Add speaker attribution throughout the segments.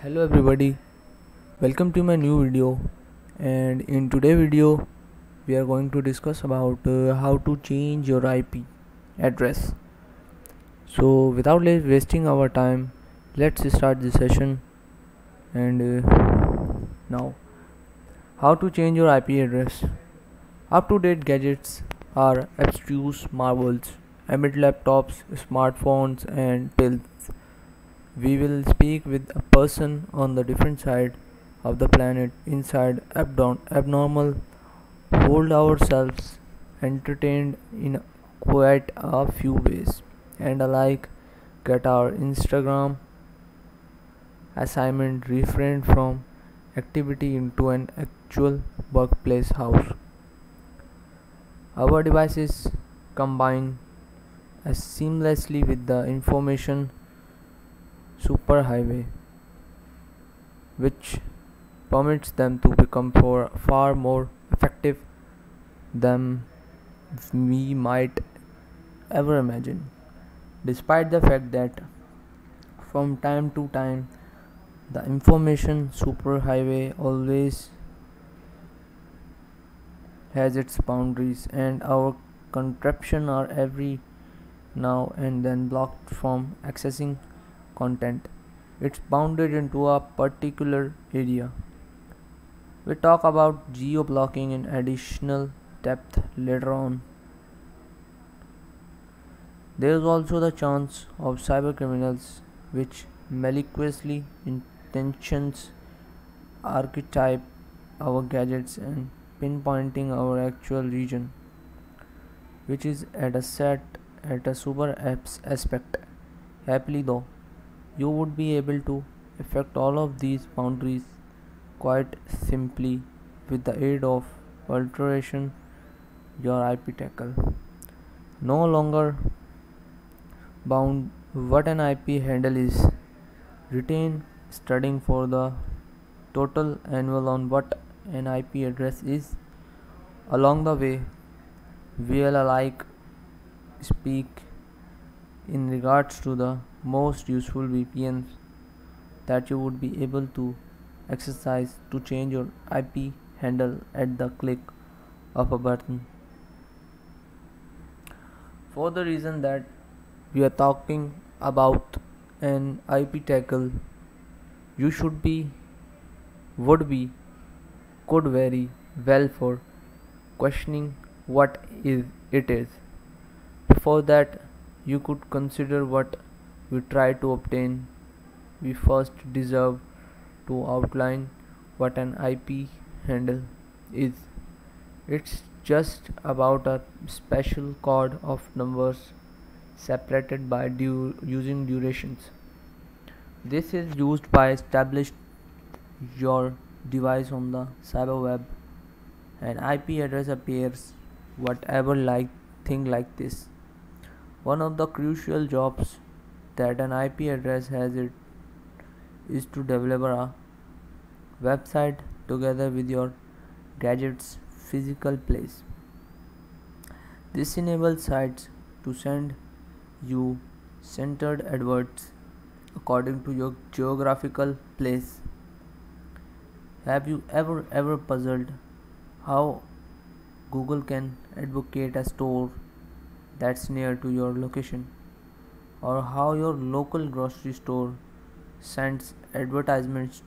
Speaker 1: Hello everybody, welcome to my new video. And in today's video we are going to discuss about how to change your IP address. So without wasting our time, let's start the session. And now, how to change your IP address. Up to date gadgets are abstruse marvels amid laptops, smartphones and pills. We will speak with a person on the different side of the planet inside abnormal, hold ourselves entertained in quite a few ways, and alike get our Instagram assignment refrained from activity into an actual workplace house. Our devices combine as seamlessly with the information superhighway, which permits them to become far more effective than we might ever imagine. Despite the fact that from time to time the information superhighway always has its boundaries, and our contraption are every now and then blocked from accessing content. It's bounded into a particular area. We talk about geo blocking in additional depth later on. There is also the chance of cybercriminals which maliciously intentions archetype our gadgets and pinpointing our actual region, which is at a super aspect. Happily though, you would be able to affect all of these boundaries quite simply with the aid of alteration your IP tackle. No longer bound what an IP handle is. Retain studying for the total annual on what an IP address is. Along the way, we'll alike speak in regards to the most useful VPNs that you would be able to exercise to change your IP handle at the click of a button. For the reason that we are talking about an IP tackle, you should be, would be, could very well for questioning what is it is. Before that, you could consider what we try to obtain. We first deserve to outline what an IP handle is. It's just about a special code of numbers separated by using durations. This is used by establish your device on the cyber web. An IP address appears whatever like thing like this. One of the crucial jobs that an IP address has it is to develop a website together with your gadget's physical place. This enables sites to send you centered adverts according to your geographical place. Have you ever puzzled how Google can advocate a store that's near to your location, or how your local grocery store sends advertisements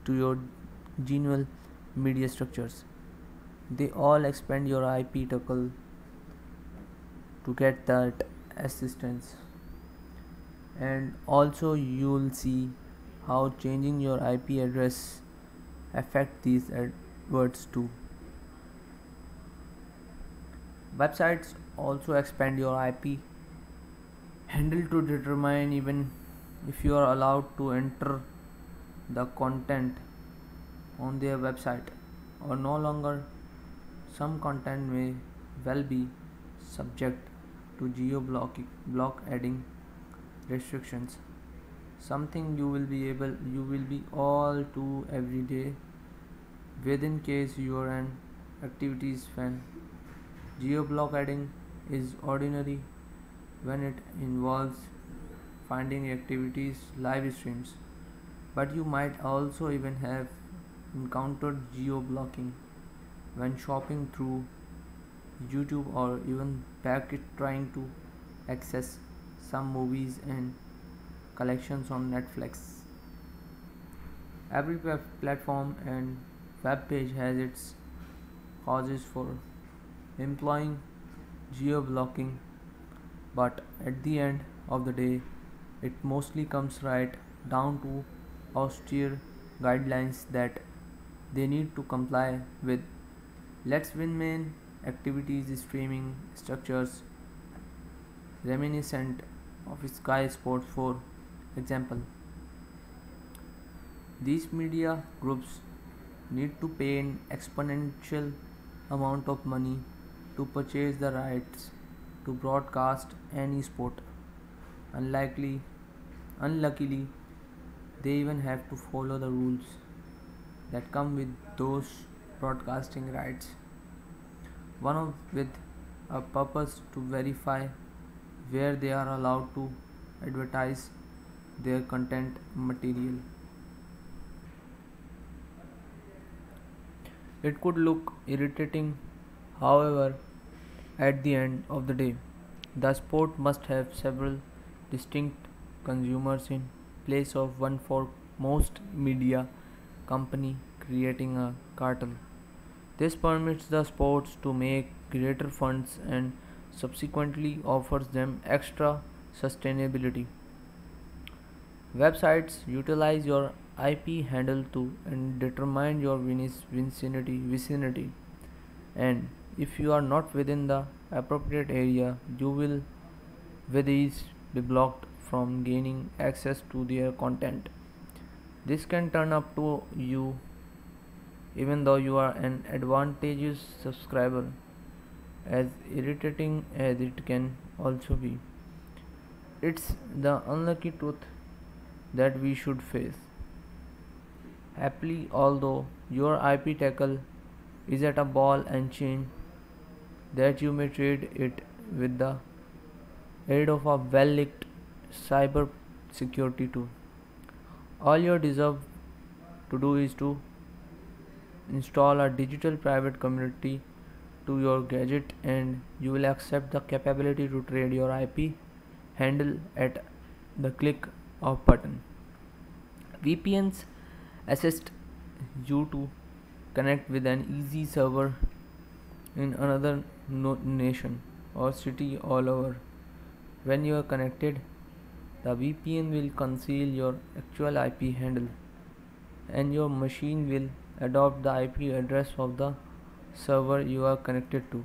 Speaker 1: to your general media structures? They all expand your IP tuple to get that assistance. And also you'll see how changing your IP address affect these adverts too. Websites also expand your IP handle to determine even if you are allowed to enter the content on their website or no longer. Some content may well be subject to block adding restrictions, something you will be all to every day within case you are an activities fan. Geoblock adding is ordinary when it involves finding activities live streams, But you might also even have encountered geo blocking when shopping through YouTube, or even packet trying to access some movies and collections on Netflix. Every platform and web page has its causes for employing geo blocking, but at the end of the day, it mostly comes right down to austere guidelines that they need to comply with. Let's win main activities streaming structures reminiscent of Sky Sports, for example. These media groups need to pay an exponential amount of money to purchase the rights to broadcast any sport. Unlikely, Unluckily, they even have to follow the rules that come with those broadcasting rights. One of with a purpose to verify where they are allowed to advertise their content material. It could look irritating, however, at the end of the day, the sport must have several distinct consumers in place of one for most media company creating a cartel. This permits the sports to make greater funds and subsequently offers them extra sustainability. Websites utilize your IP handle to and determine your vicinity, and if you are not within the appropriate area, you will with ease be blocked from gaining access to their content. This can turn up to you even though you are an advantageous subscriber, as irritating as it can also be. It's the unlucky truth that we should face. Happily, although your IP tackle is at a ball and chain, that you may trade it with the aid of a well-lit cyber security tool. All you deserve to do is to install a digital private community to your gadget, and you will accept the capability to trade your IP handle at the click of button. VPNs assist you to connect with an easy server in another nation or city all over. When you are connected, the VPN will conceal your actual IP handle, and your machine will adopt the IP address of the server you are connected to.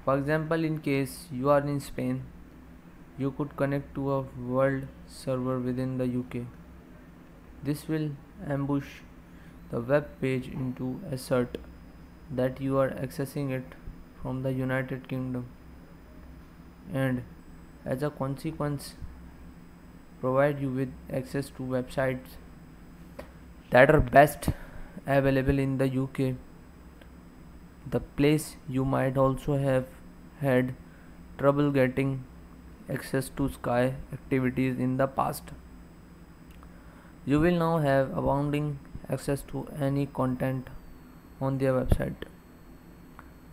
Speaker 1: For example, in case you are in Spain, you could connect to a world server within the UK. This will ambush the web page into assert that you are accessing it from the United Kingdom, and as a consequence provide you with access to websites that are best available in the UK, the place you might also have had trouble getting access to Sky activities in the past. You will now have abounding access to any content on their website.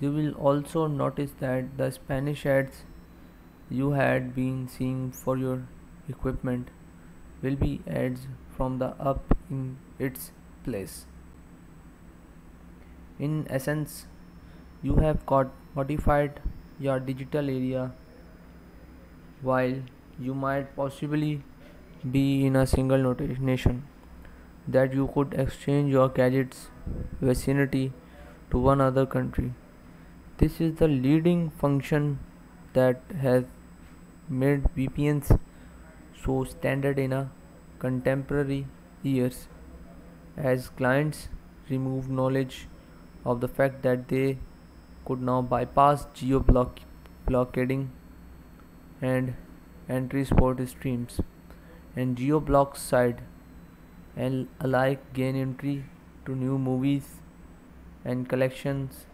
Speaker 1: You will also notice that the Spanish ads you had been seeing for your equipment will be ads from the up in its place. In essence, you have got modified your digital area while you might possibly be in a single nation that you could exchange your gadget's vicinity to one other country. This is the leading function that has made VPNs so standard in a contemporary years, as clients remove knowledge of the fact that they could now bypass blockading and entry sport streams and geo-block side, and alike gain entry to new movies and collections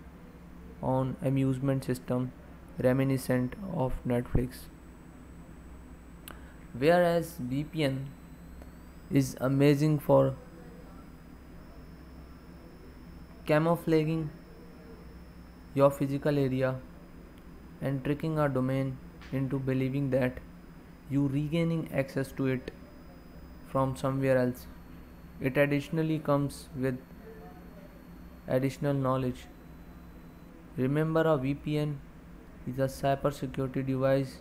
Speaker 1: on amusement system reminiscent of Netflix. Whereas VPN is amazing for camouflaging your physical area and tricking a domain into believing that you regaining access to it from somewhere else. It additionally comes with additional knowledge. Remember, a VPN is a cybersecurity device,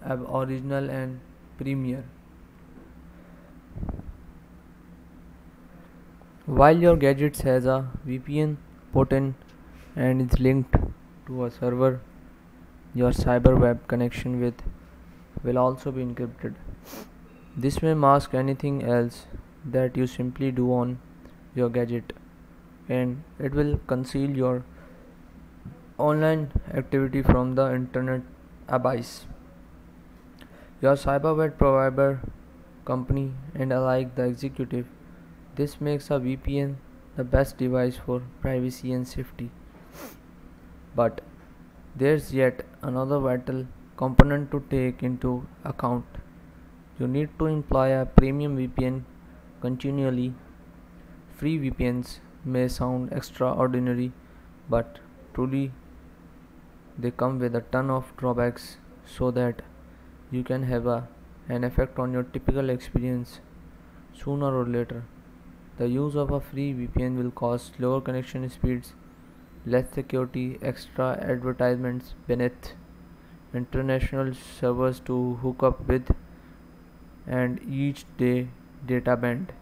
Speaker 1: original and premier. While your gadget has a VPN potent and is linked to a server, your cyber web connection with will also be encrypted. This may mask anything else that you simply do on your gadget, and it will conceal your online activity from the internet abyss. Your cyber web provider, company, and alike the executive. This makes a VPN the best device for privacy and safety. But there's yet another vital component to take into account. You need to employ a premium VPN continually. Free VPNs may sound extraordinary, but truly they come with a ton of drawbacks so that you can have an effect on your typical experience sooner or later. The use of a free VPN will cause slower connection speeds, less security, extra advertisements beneath international servers to hook up with, and each day data band.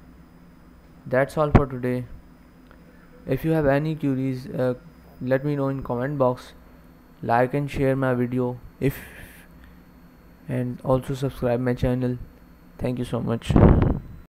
Speaker 1: That's all for today. If you have any queries, let me know in comment box. Like and share my video if and also subscribe my channel. Thank you so much.